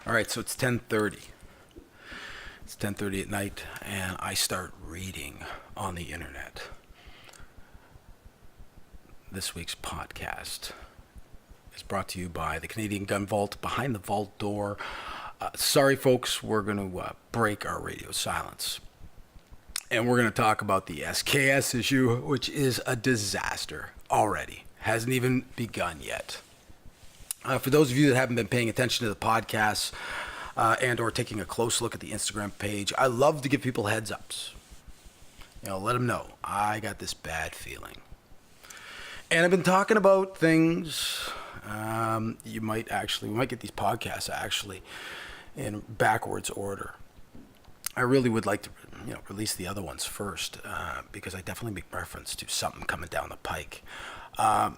All right, so it's 10:30. It's 10:30 at night, and I start reading on the internet. This week's podcast is brought to you by the Canadian Gun Vault. Behind the vault door. Sorry, folks, we're going to break our radio silence. And we're going to talk about the SKS issue, which is a disaster already. Hasn't even begun yet. For those of you that haven't been paying attention to the podcast and or taking a close look at the Instagram page, I love to give people heads ups. Let them know I got this bad feeling. And I've been talking about things. We might get these podcasts actually in backwards order. I really would like to, release the other ones first because I definitely make reference to something coming down the pike. I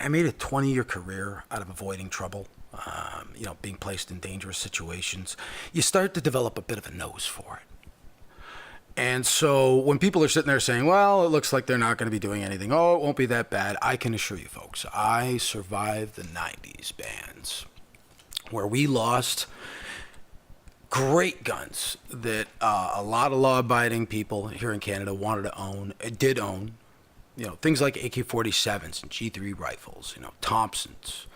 made a 20-year career out of avoiding trouble, being placed in dangerous situations. You start to develop a bit of a nose for it. And so when people are sitting there saying, well, it looks like they're not going to be doing anything. Oh, it won't be that bad. I can assure you, folks, I survived the 90s bans where we lost great guns that a lot of law-abiding people here in Canada did own. Things like AK-47s and G3 rifles, Thompsons,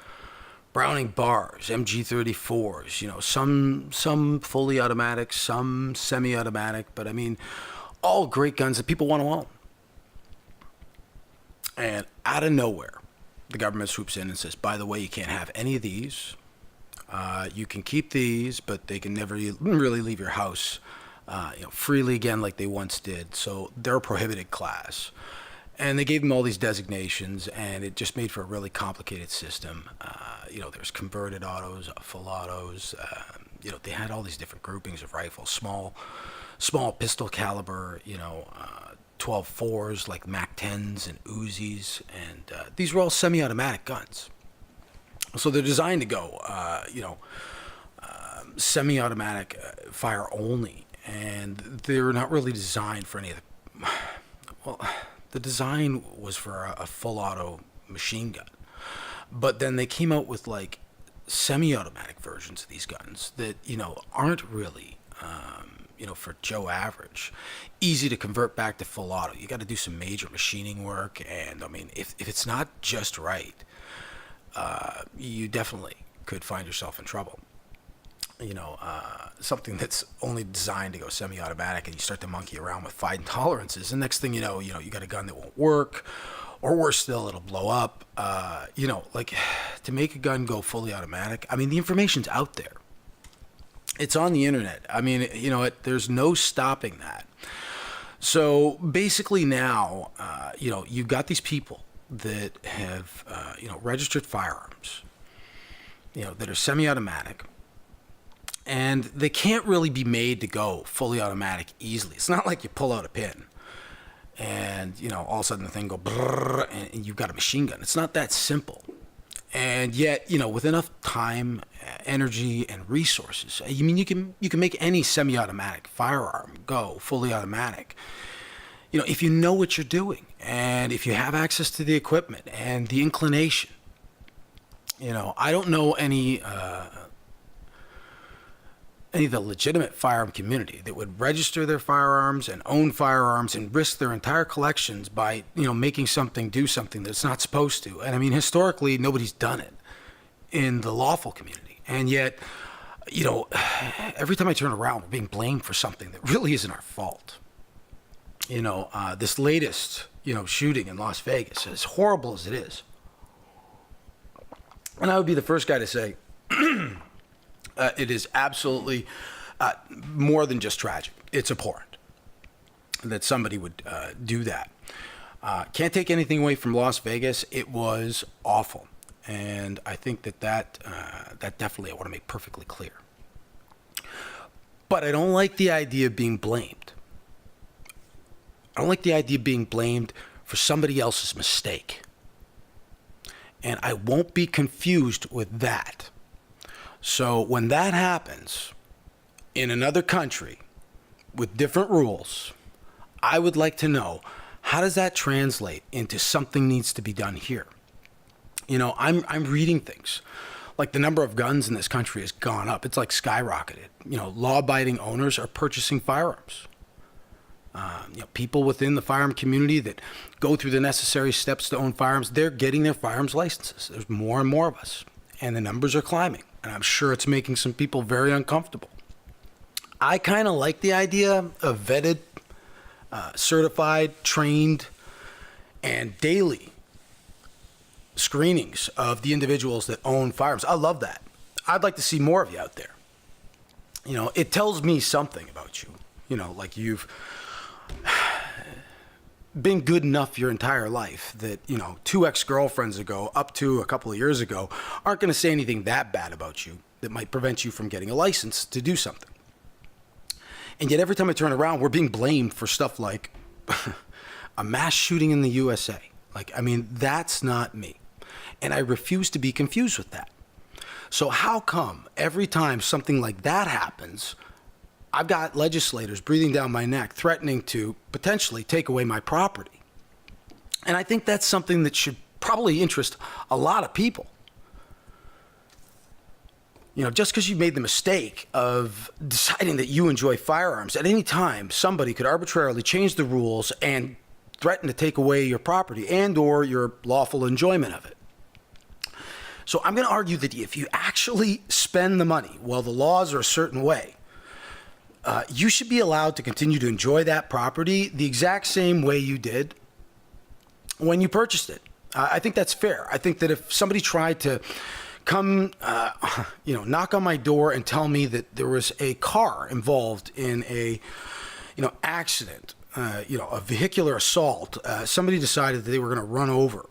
Browning bars, MG34s, some fully automatic, some semi-automatic, but all great guns that people want to own. And out of nowhere, the government swoops in and says, by the way, you can't have any of these. You can keep these, but they can never really leave your house, freely again like they once did. So they're a prohibited class. And they gave them all these designations, and it just made for a really complicated system. There's converted autos, full autos. They had all these different groupings of rifles, small pistol caliber, 12.4s like MAC-10s and Uzis, and these were all semi-automatic guns. So they're designed to go, semi-automatic fire only, and they're not really designed for any of the design was for a full auto machine gun. But then they came out with like semi-automatic versions of these guns that, aren't really, for Joe average, easy to convert back to full auto. You got to do some major machining work. And if it's not just right, you definitely could find yourself in trouble. Something that's only designed to go semi-automatic, and you start to monkey around with fine tolerances, and next thing you got a gun that won't work, or worse still, it'll blow up. To make a gun go fully automatic, the information's out there. It's on the internet. There's no stopping that. So basically now, you've got these people that have, registered firearms, that are semi-automatic. And they can't really be made to go fully automatic easily. It's not like you pull out a pin and, all of a sudden the thing go brrr and you've got a machine gun. It's not that simple. And yet, with enough time, energy, and resources, you can make any semi-automatic firearm go fully automatic. If you know what you're doing and if you have access to the equipment and the inclination. I don't know any of the legitimate firearm community that would register their firearms and own firearms and risk their entire collections by, making something do something that's not supposed to. And historically, nobody's done it in the lawful community. And yet, every time I turn around, we're being blamed for something that really isn't our fault. This latest, shooting in Las Vegas, as horrible as it is. And I would be the first guy to say, it is absolutely more than just tragic. It's abhorrent that somebody would do that. Can't take anything away from Las Vegas. It was awful. And I think that definitely I want to make perfectly clear. But I don't like the idea of being blamed. I don't like the idea of being blamed for somebody else's mistake. And I won't be confused with that. So when that happens in another country with different rules, I would like to know, how does that translate into something needs to be done here? I'm reading things Like the number of guns in this country has gone up. It's like skyrocketed. Law-abiding owners are purchasing firearms. People within the firearm community that go through the necessary steps to own firearms, they're getting their firearms licenses. There's more and more of us, and the numbers are climbing. And I'm sure it's making some people very uncomfortable. I kind of like the idea of vetted, certified, trained, and daily screenings of the individuals that own firearms. I love that. I'd like to see more of you out there. It tells me something about you. Like you've been good enough your entire life that, 2 ex-girlfriends ago, up to a couple of years ago, aren't going to say anything that bad about you that might prevent you from getting a license to do something. And yet every time I turn around, we're being blamed for stuff like a mass shooting in the USA. That's not me. And I refuse to be confused with that. So how come every time something like that happens, I've got legislators breathing down my neck, threatening to potentially take away my property? And I think that's something that should probably interest a lot of people. Just because you made the mistake of deciding that you enjoy firearms, at any time, somebody could arbitrarily change the rules and threaten to take away your property and or your lawful enjoyment of it. So I'm going to argue that if you actually spend the money while the laws are a certain way, you should be allowed to continue to enjoy that property the exact same way you did when you purchased it. I think that's fair. I think that if somebody tried to come, knock on my door and tell me that there was a car involved in a, accident, a vehicular assault, somebody decided that they were going to run over,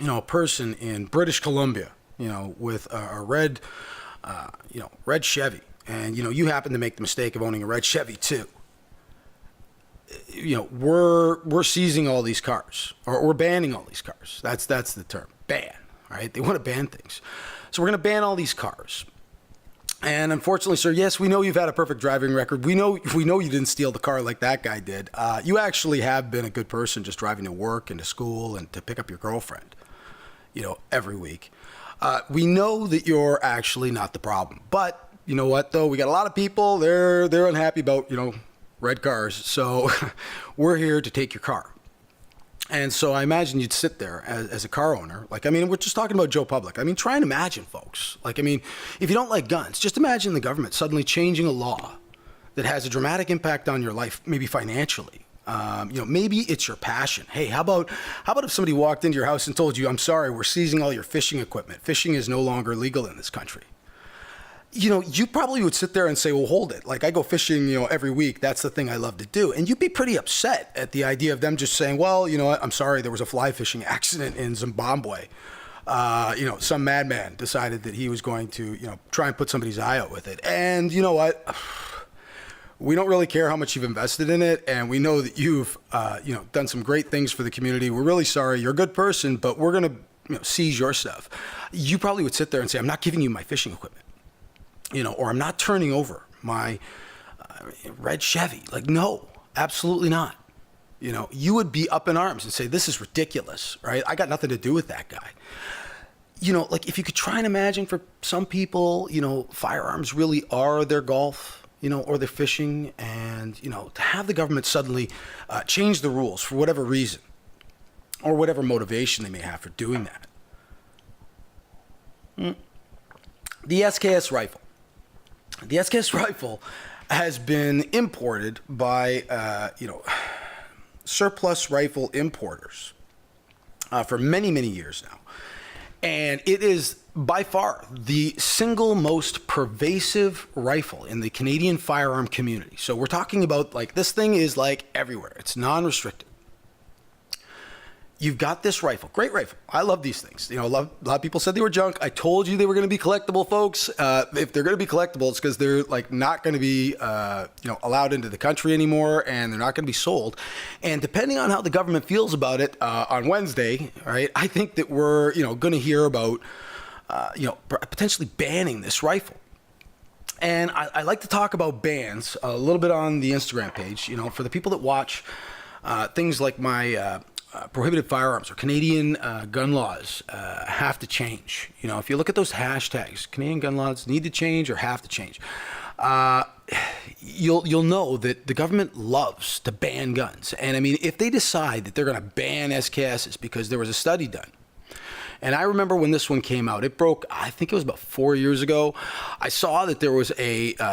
a person in British Columbia, with a red, red Chevy. And, you happen to make the mistake of owning a red Chevy too. We're seizing all these cars, or we're banning all these cars. That's the term, ban, right? They want to ban things. So we're going to ban all these cars. And unfortunately, sir, yes, we know you've had a perfect driving record. We know you didn't steal the car like that guy did. You actually have been a good person, just driving to work and to school and to pick up your girlfriend, every week. We know that you're actually not the problem. But you know what, though? We got a lot of people, they're unhappy about, red cars. So we're here to take your car. And so I imagine you'd sit there as a car owner. We're just talking about Joe Public. Try and imagine, folks. If you don't like guns, just imagine the government suddenly changing a law that has a dramatic impact on your life, maybe financially. Maybe it's your passion. Hey, how about if somebody walked into your house and told you, I'm sorry, we're seizing all your fishing equipment. Fishing is no longer legal in this country. You probably would sit there and say, well, hold it. I go fishing, every week. That's the thing I love to do. And you'd be pretty upset at the idea of them just saying, well, you know what? I'm sorry. There was a fly fishing accident in Zimbabwe. Some madman decided that he was going to, try and put somebody's eye out with it. And you know what? We don't really care how much you've invested in it. And we know that you've, done some great things for the community. We're really sorry. You're a good person, but we're going to, seize your stuff. You probably would sit there and say, I'm not giving you my fishing equipment. Or I'm not turning over my red Chevy. No, absolutely not. You would be up in arms and say, this is ridiculous, right? I got nothing to do with that guy. If you could try and imagine for some people, firearms really are their golf, or their fishing. And, to have the government suddenly change the rules for whatever reason or whatever motivation they may have for doing that. The SKS rifle. The SKS rifle has been imported by, surplus rifle importers for many, many years now. And it is by far the single most pervasive rifle in the Canadian firearm community. So we're talking about this thing is everywhere. It's non-restricted. You've got this rifle, great rifle. I love these things. A lot of people said they were junk. I told you they were going to be collectible, folks. If they're going to be collectible, it's because they're not going to be, allowed into the country anymore, and they're not going to be sold. And depending on how the government feels about it on Wednesday, right? I think that we're, going to hear about, potentially banning this rifle. And I like to talk about bans a little bit on the Instagram page. For the people that watch things like my prohibited firearms or Canadian gun laws have to change. You know, if you look at those hashtags, Canadian gun laws need to change or have to change. You'll know that the government loves to ban guns. And I mean, if they decide that they're going to ban SKSs because there was a study done, and I remember when this one came out, it broke, I think it was about 4 years ago. I saw that there was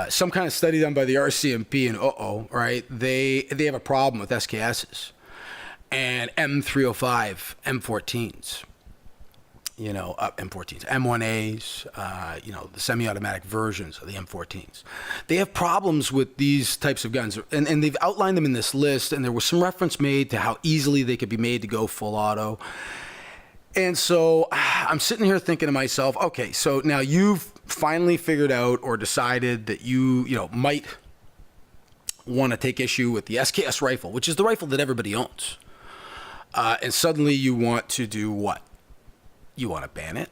some kind of study done by the RCMP, and right? They have a problem with SKSs and M305, M14s. You know, M14s, M1As, you know, the semi-automatic versions of the M14s. They have problems with these types of guns, and they've outlined them in this list, and there was some reference made to how easily they could be made to go full auto. And so I'm sitting here thinking to myself, okay, so now you've finally figured out or decided that you might want to take issue with the SKS rifle, which is the rifle that everybody owns. And suddenly you want to do what? You want to ban it?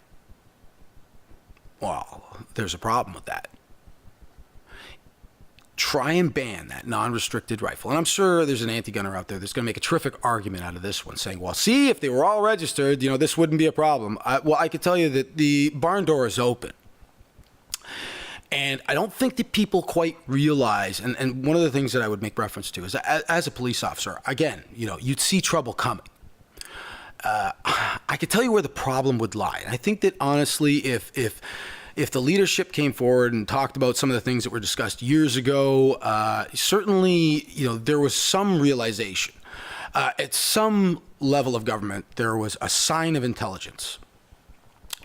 Well, there's a problem with that. Try and ban that non-restricted rifle. And I'm sure there's an anti-gunner out there that's going to make a terrific argument out of this one, saying, well, see, if they were all registered, this wouldn't be a problem. Well, I can tell you that the barn door is open. And I don't think that people quite realize, and one of the things that I would make reference to is, as a police officer, again, you'd see trouble coming. I could tell you where the problem would lie. And I think that honestly, if the leadership came forward and talked about some of the things that were discussed years ago, certainly, there was some realization. At some level of government, there was a sign of intelligence.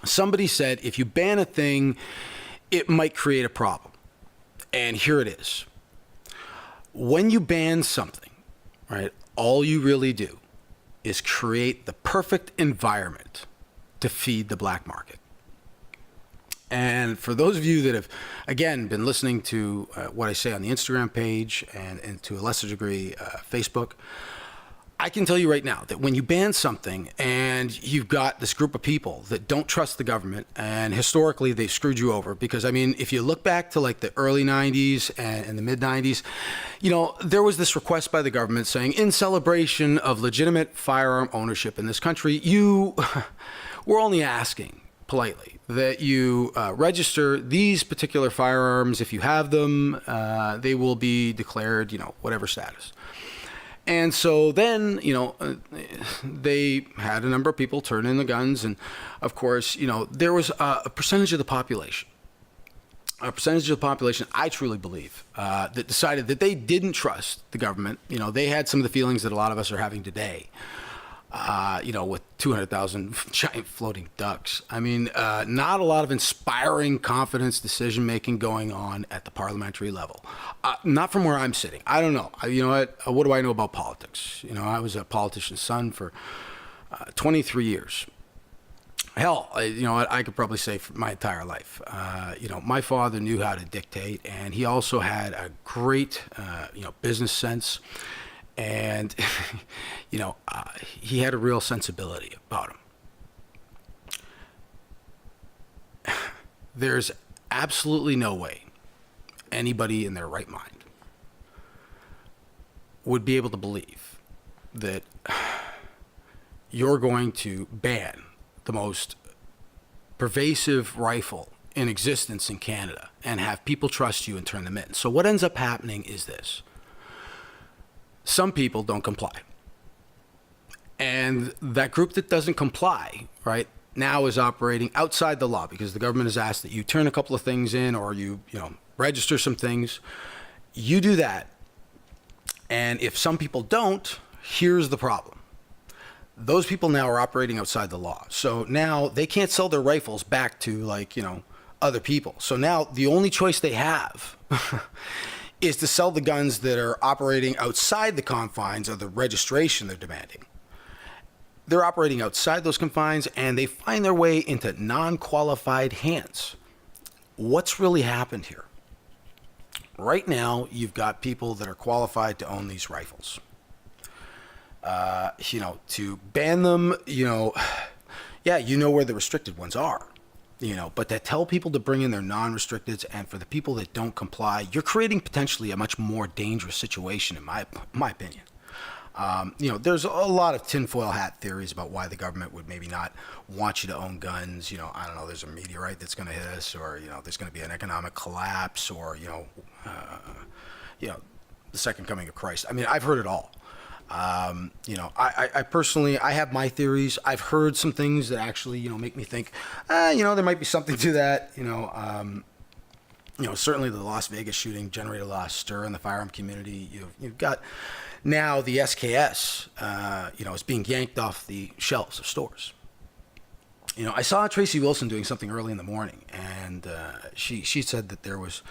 Somebody said, if you ban a thing, it might create a problem. And here it is. When you ban something, right, all you really do is create the perfect environment to feed the black market. And for those of you that have, again, been listening to what I say on the Instagram page and to a lesser degree, Facebook, I can tell you right now that when you ban something and you've got this group of people that don't trust the government, and historically they've screwed you over, because I mean, if you look back to like the early 90s and the mid 90s, there was this request by the government saying, in celebration of legitimate firearm ownership in this country, we're only asking politely that you register these particular firearms. If you have them, they will be declared, whatever status. And so then, they had a number of people turn in the guns. And of course, there was a percentage of the population, I truly believe, that decided that they didn't trust the government. They had some of the feelings that a lot of us are having today. With 200,000 giant floating ducks. I mean, not a lot of inspiring confidence decision-making going on at the parliamentary level. Not from where I'm sitting. I don't know. What do I know about politics? I was a politician's son for 23 years. Hell, I could probably say for my entire life. My father knew how to dictate, and he also had a great, business sense. And, he had a real sensibility about him. There's absolutely no way anybody in their right mind would be able to believe that you're going to ban the most pervasive rifle in existence in Canada and have people trust you and turn them in. So what ends up happening is this. Some people don't comply. And that group that doesn't comply, right, now is operating outside the law because the government has asked that you turn a couple of things in or you register some things. You do that. And if some people don't, here's the problem. Those people now are operating outside the law. So now they can't sell their rifles back to other people. So now the only choice they have is to sell the guns that are operating outside the confines of the registration they're demanding. They're operating outside those confines, and they find their way into non-qualified hands. What's really happened here? Right now, you've got people that are qualified to own these rifles. To ban them, where the restricted ones are. But to tell people to bring in their non-restricteds, and for the people that don't comply, you're creating potentially a much more dangerous situation, in my opinion. There's a lot of tinfoil hat theories about why the government would maybe not want you to own guns. I don't know, there's a meteorite that's going to hit us, or, there's going to be an economic collapse, or, the second coming of Christ. I mean, I've heard it all. I personally, I have my theories. I've heard some things that actually, make me think, there might be something to that. Certainly the Las Vegas shooting generated a lot of stir in the firearm community. You've got now the SKS, is being yanked off the shelves of stores. I saw Tracy Wilson doing something early in the morning, and she said that there was,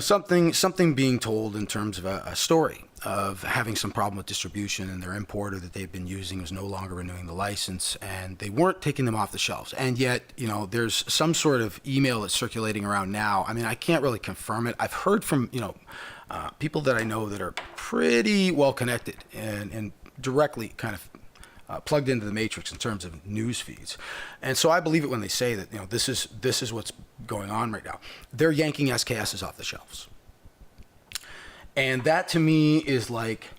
something being told in terms of a story of having some problem with distribution, and their importer that they've been using was no longer renewing the license, and they weren't taking them off the shelves. And yet, there's some sort of email that's circulating around now. I mean, I can't really confirm it. I've heard from, people that I know that are pretty well connected and directly kind of plugged into the matrix in terms of news feeds. And so I believe it when they say that, this is what's going on right now. They're yanking SKSs off the shelves. And that to me is like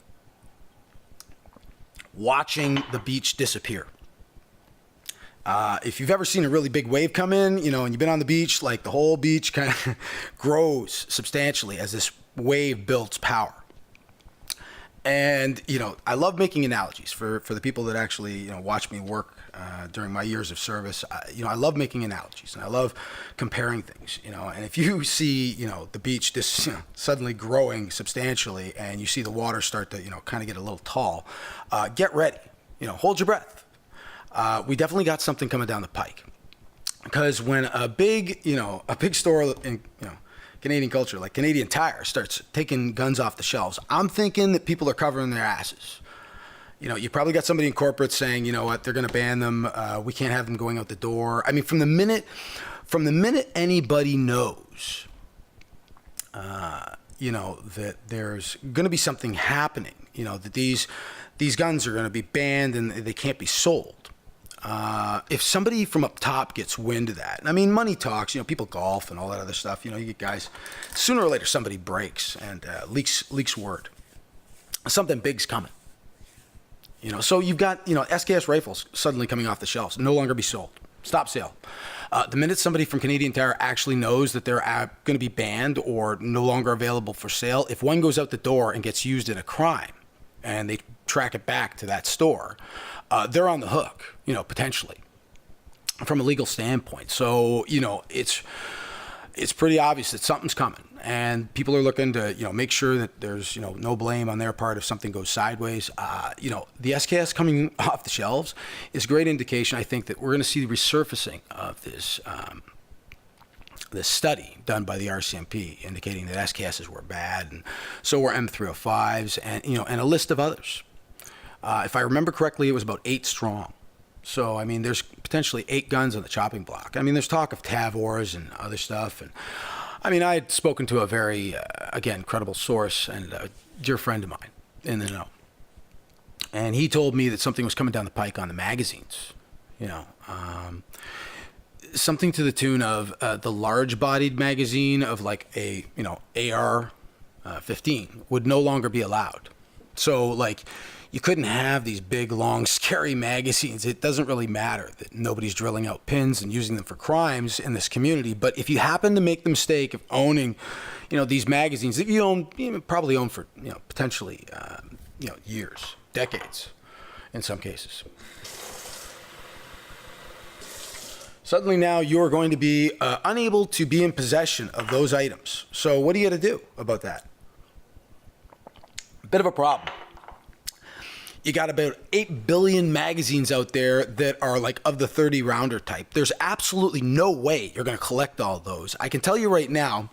watching the beach disappear. If you've ever seen a really big wave come in, and you've been on the beach, like the whole beach kind of grows substantially as this wave builds power. And, I love making analogies for the people that actually, watch me work during my years of service. I love making analogies, and I love comparing things, and if you see, the beach just suddenly growing substantially, and you see the water start to, kind of get a little tall, get ready, hold your breath. We definitely got something coming down the pike, because when a big store in, Canadian culture, like Canadian Tire, starts taking guns off the shelves, I'm thinking that people are covering their asses. You probably got somebody in corporate saying, you know what, they're going to ban them. We can't have them going out the door. I mean, from the minute anybody knows, that there's going to be something happening, that these guns are going to be banned and they can't be sold. If somebody from up top gets wind of that, I mean, money talks, people golf and all that other stuff, you get guys, sooner or later somebody breaks and leaks word. Something big's coming. So you've got, SKS rifles suddenly coming off the shelves, no longer be sold, stop sale. The minute somebody from Canadian Tire actually knows that they're going to be banned or no longer available for sale, if one goes out the door and gets used in a crime and they track it back to that store, they're on the hook, potentially from a legal standpoint. So, it's pretty obvious that something's coming, and people are looking to, make sure that there's, no blame on their part if something goes sideways. The SKS coming off the shelves is a great indication, I think, that we're going to see the resurfacing of this study done by the RCMP indicating that SKSs were bad, and so were M305s, and, and a list of others. If I remember correctly, it was about 8 strong. So, I mean, there's potentially 8 guns on the chopping block. I mean, there's talk of Tavors and other stuff. And I mean, I had spoken to a very, again, credible source and a dear friend of mine in the know. And he told me that something was coming down the pike on the magazines, something to the tune of the large-bodied magazine of like a, AR-15 would no longer be allowed. So, like, you couldn't have these big, long, scary magazines. It doesn't really matter that nobody's drilling out pins and using them for crimes in this community. But if you happen to make the mistake of owning, these magazines that you probably own for, potentially, years, decades, in some cases. Suddenly now you're going to be unable to be in possession of those items. So what do you got to do about that? Bit of a problem. You got about 8 billion magazines out there that are like of the 30 rounder type. There's absolutely no way you're going to collect all those. I can tell you right now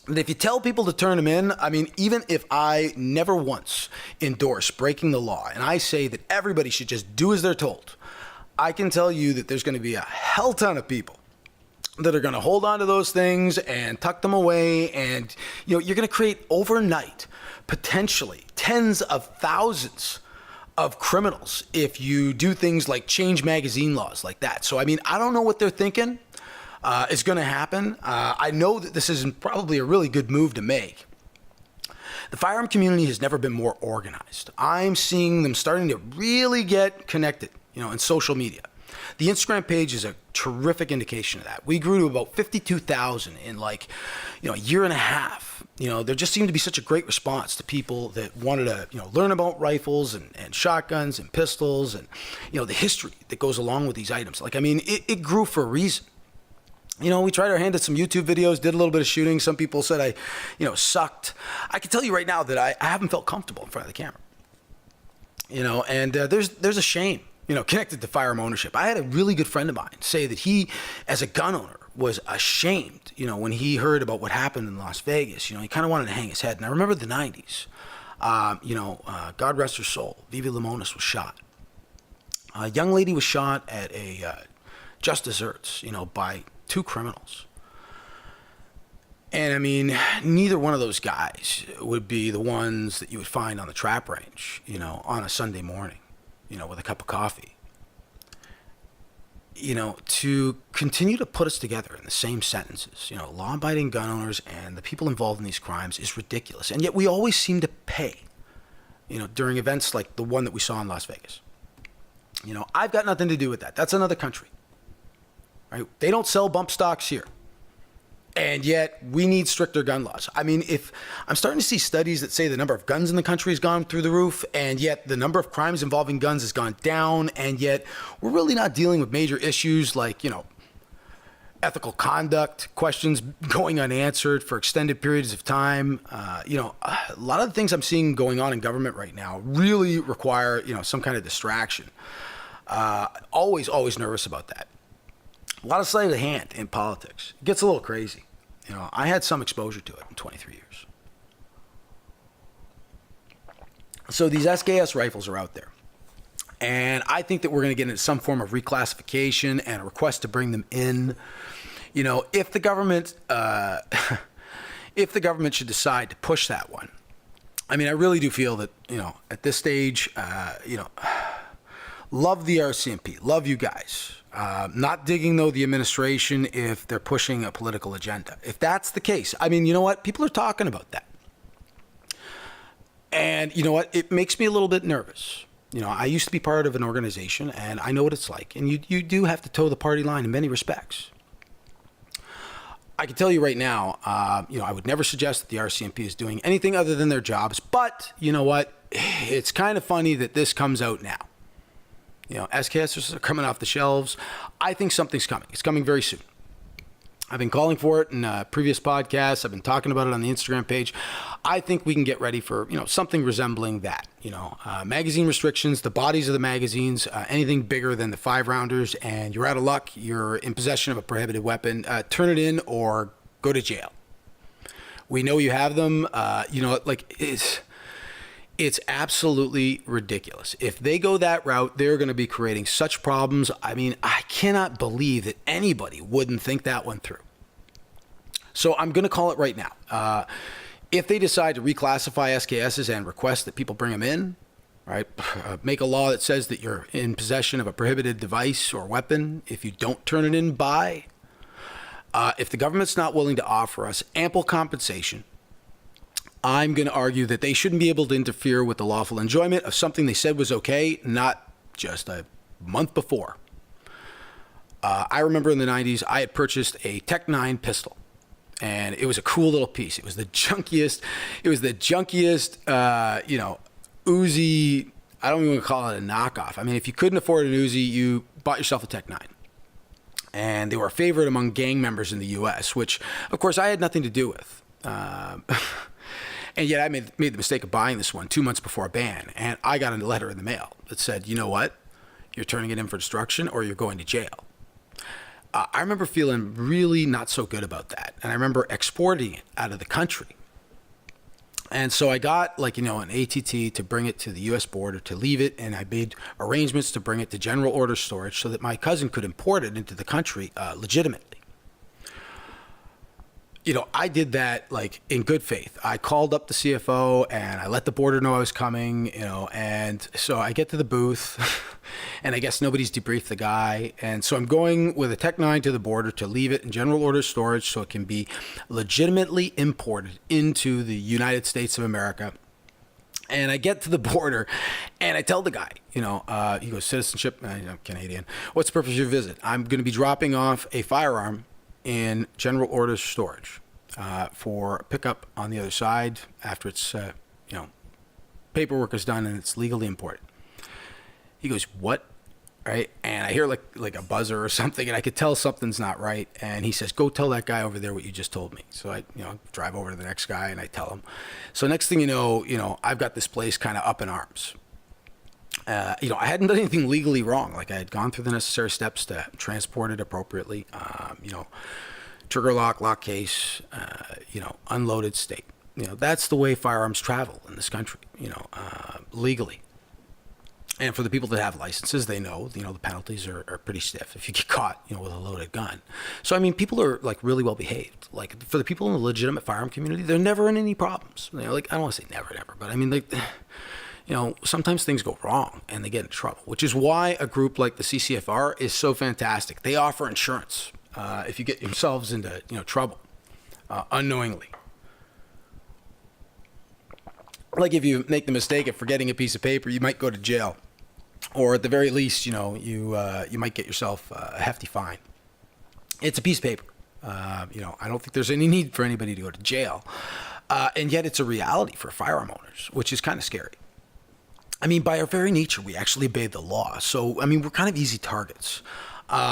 that if you tell people to turn them in, I mean, even if I never once endorse breaking the law and I say that everybody should just do as they're told, I can tell you that there's going to be a hell ton of people that are going to hold on to those things and tuck them away. And, you're going to create overnight, potentially tens of thousands of criminals if you do things like change magazine laws like that. So, I mean, I don't know what they're thinking is going to happen. I know that this isn't probably a really good move to make. The firearm community has never been more organized. I'm seeing them starting to really get connected, in social media. The Instagram page is a terrific indication of that. We grew to about 52,000 in a year and a half. There just seemed to be such a great response to people that wanted to, learn about rifles and shotguns and pistols and, the history that goes along with these items. It grew for a reason. We tried our hand at some YouTube videos, did a little bit of shooting. Some people said I, sucked. I can tell you right now that I haven't felt comfortable in front of the camera. And there's a shame, connected to firearm ownership. I had a really good friend of mine say that he, as a gun owner, was ashamed, when he heard about what happened in Las Vegas. He kind of wanted to hang his head. And I remember the 90s. God rest her soul, Vivi Limones was shot. A young lady was shot at a Just Desserts, by 2 criminals. And neither one of those guys would be the ones that you would find on the trap range, on a Sunday morning, with a cup of coffee. To continue to put us together in the same sentences, law-abiding gun owners and the people involved in these crimes is ridiculous. And yet we always seem to pay, during events like the one that we saw in Las Vegas. I've got nothing to do with that. That's another country. Right? They don't sell bump stocks here. And yet we need stricter gun laws. If I'm starting to see studies that say the number of guns in the country has gone through the roof, and yet the number of crimes involving guns has gone down, and yet we're really not dealing with major issues like, ethical conduct, questions going unanswered for extended periods of time. A lot of the things I'm seeing going on in government right now really require, some kind of distraction. Always nervous about that. A lot of sleight of the hand in politics. It gets a little crazy. I had some exposure to it in 23 years. So these SKS rifles are out there. And I think that we're going to get into some form of reclassification and a request to bring them in. If the government should decide to push that one, I really do feel that, at this stage, love the RCMP, love you guys. Not digging, though, the administration if they're pushing a political agenda. If that's the case, you know what? People are talking about that. And you know what? It makes me a little bit nervous. I used to be part of an organization, and I know what it's like. And you do have to toe the party line in many respects. I can tell you right now, I would never suggest that the RCMP is doing anything other than their jobs. But you know what? It's kind of funny that this comes out now. SKS are coming off the shelves. I think something's coming. It's coming very soon. I've been calling for it in previous podcasts. I've been talking about it on the Instagram page. I think we can get ready for, something resembling that. Magazine restrictions, the bodies of the magazines, anything bigger than the 5-rounders, and you're out of luck. You're in possession of a prohibited weapon. Turn it in or go to jail. We know you have them. It's absolutely ridiculous. If they go that route, they're going to be creating such problems. I cannot believe that anybody wouldn't think that one through. So I'm going to call it right now. If they decide to reclassify SKSs and request that people bring them in, right, make a law that says that you're in possession of a prohibited device or weapon if you don't turn it in by, if the government's not willing to offer us ample compensation, I'm going to argue that they shouldn't be able to interfere with the lawful enjoyment of something they said was okay, not just a month before. I remember in the 90s, I had purchased a Tech 9 pistol, and it was a cool little piece. It was the junkiest, Uzi. I don't even want to call it a knockoff. If you couldn't afford an Uzi, you bought yourself a Tech 9. And they were a favorite among gang members in the U.S., which, of course, I had nothing to do with. And yet I made the mistake of buying this one 2 months before a ban. And I got a letter in the mail that said, you know what? You're turning it in for destruction or you're going to jail. I remember feeling really not so good about that. And I remember exporting it out of the country. And so I got an ATT to bring it to the U.S. border to leave it. And I made arrangements to bring it to general order storage so that my cousin could import it into the country legitimately. I did that like in good faith. I called up the CFO and I let the border know I was coming, and so I get to the booth and I guess nobody's debriefed the guy. And so I'm going with a Tech 9 to the border to leave it in general order storage so it can be legitimately imported into the United States of America. And I get to the border and I tell the guy, he goes, citizenship, I'm Canadian. What's the purpose of your visit? I'm going to be dropping off a firearm in general orders storage for pickup on the other side after it's, paperwork is done and it's legally imported. He goes, what? Right? And I hear like a buzzer or something, and I could tell something's not right. And he says, go tell that guy over there what you just told me. So I, drive over to the next guy and I tell him. So next thing you know, I've got this place kind of up in arms. I hadn't done anything legally wrong. Like I had gone through the necessary steps to transport it appropriately. Trigger lock case, unloaded state. That's the way firearms travel in this country, legally. And for the people that have licenses, they know, the penalties are pretty stiff if you get caught, with a loaded gun. So, I mean, people are like really well behaved. Like for the people in the legitimate firearm community, they're never in any problems. I don't want to say never, but I mean, sometimes things go wrong and they get in trouble, which is why a group like the CCFR is so fantastic. They offer insurance if you get yourselves into, trouble unknowingly. Like if you make the mistake of forgetting a piece of paper, you might go to jail. Or at the very least, you might get yourself a hefty fine. It's a piece of paper. I don't think there's any need for anybody to go to jail. And yet it's a reality for firearm owners, which is kind of scary. I mean, by our very nature, we actually obey the law. So, I mean, we're kind of easy targets.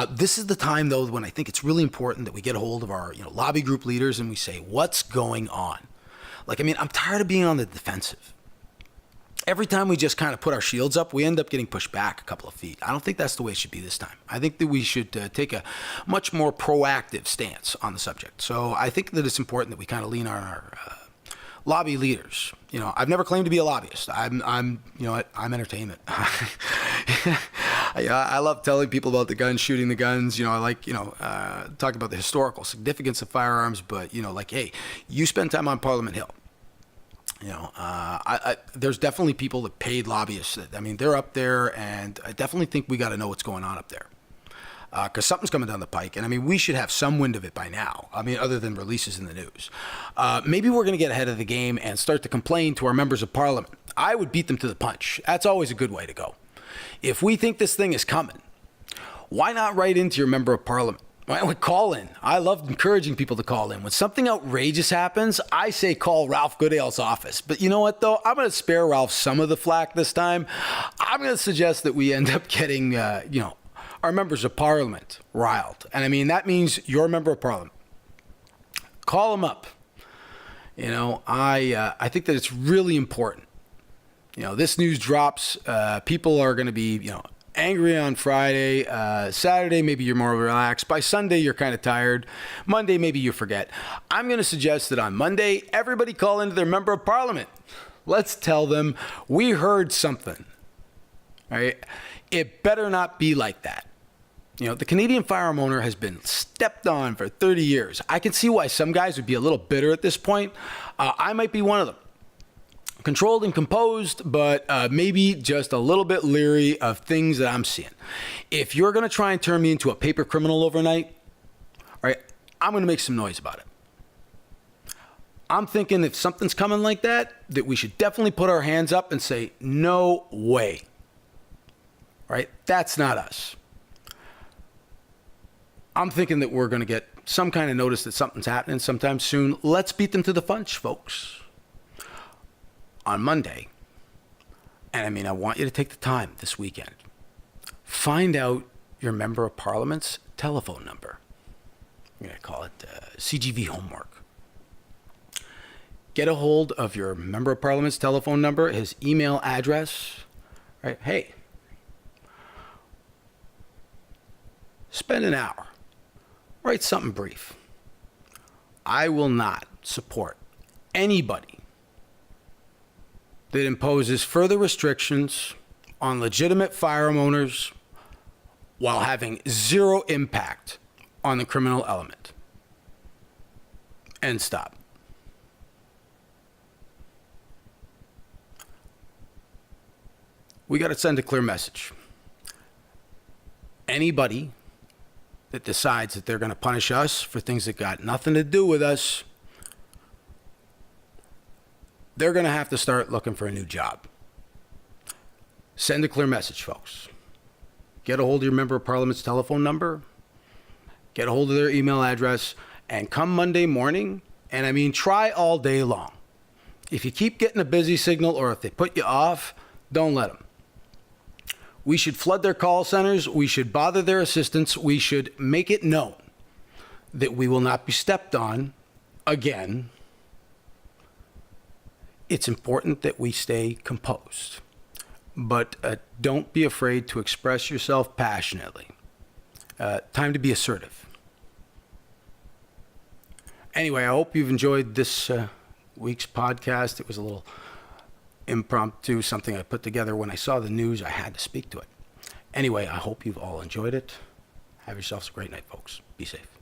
This is the time, though, when I think it's really important that we get a hold of our lobby group leaders and we say, what's going on? I'm tired of being on the defensive. Every time we just kind of put our shields up, we end up getting pushed back a couple of feet. I don't think that's the way it should be this time. I think that we should take a much more proactive stance on the subject. So I think that it's important that we kind of lean on our lobby leaders. I've never claimed to be a lobbyist. I'm entertainment. I love telling people about the guns, shooting the guns. I like, talking about the historical significance of firearms. But, hey, you spend time on Parliament Hill. There's definitely people that paid lobbyists. They're up there, and I definitely think we got to know what's going on up there. Because something's coming down the pike, and we should have some wind of it by now. Other than releases in the news. Maybe we're going to get ahead of the game and start to complain to our members of parliament. I would beat them to the punch. That's always a good way to go. If we think this thing is coming, why not write into your member of parliament? Why don't we call in? I love encouraging people to call in. When something outrageous happens, I say call Ralph Goodale's office. But you know what, though? I'm going to spare Ralph some of the flack this time. I'm going to suggest that we end up getting, our members of parliament riled. And that means your member of parliament. Call them up. I think that it's really important. This news drops. People are going to be, angry on Friday. Saturday, maybe you're more relaxed. By Sunday, you're kind of tired. Monday, maybe you forget. I'm going to suggest that on Monday, everybody call into their member of parliament. Let's tell them we heard something. All right? It better not be like that. The Canadian firearm owner has been stepped on for 30 years. I can see why some guys would be a little bitter at this point. I might be one of them. Controlled and composed, but maybe just a little bit leery of things that I'm seeing. If you're going to try and turn me into a paper criminal overnight, all right, I'm going to make some noise about it. I'm thinking if something's coming like that we should definitely put our hands up and say, no way. All right, that's not us. I'm thinking that we're going to get some kind of notice that something's happening sometime soon. Let's beat them to the punch, folks. On Monday, and I want you to take the time this weekend. Find out your member of parliament's telephone number. I'm going to call it CGV homework. Get a hold of your member of parliament's telephone number, his email address. Right? Hey, spend an hour. Write something brief. I will not support anybody that imposes further restrictions on legitimate firearm owners while having zero impact on the criminal element. and stop. We got to send a clear message. Anybody that decides that they're going to punish us for things that got nothing to do with us, they're going to have to start looking for a new job. Send a clear message, folks. Get a hold of your member of parliament's telephone number. Get a hold of their email address. And come Monday morning, and I mean try all day long. If you keep getting a busy signal or if they put you off, don't let them. We should flood their call centers. We should bother their assistants. We should make it known that we will not be stepped on again. It's important that we stay composed, but don't be afraid to express yourself passionately. Time to be assertive. Anyway, I hope you've enjoyed this week's podcast. It was a little impromptu, something I put together when I saw the news. I had to speak to it. Anyway, I hope you've all enjoyed it. Have yourselves a great night, folks. Be safe.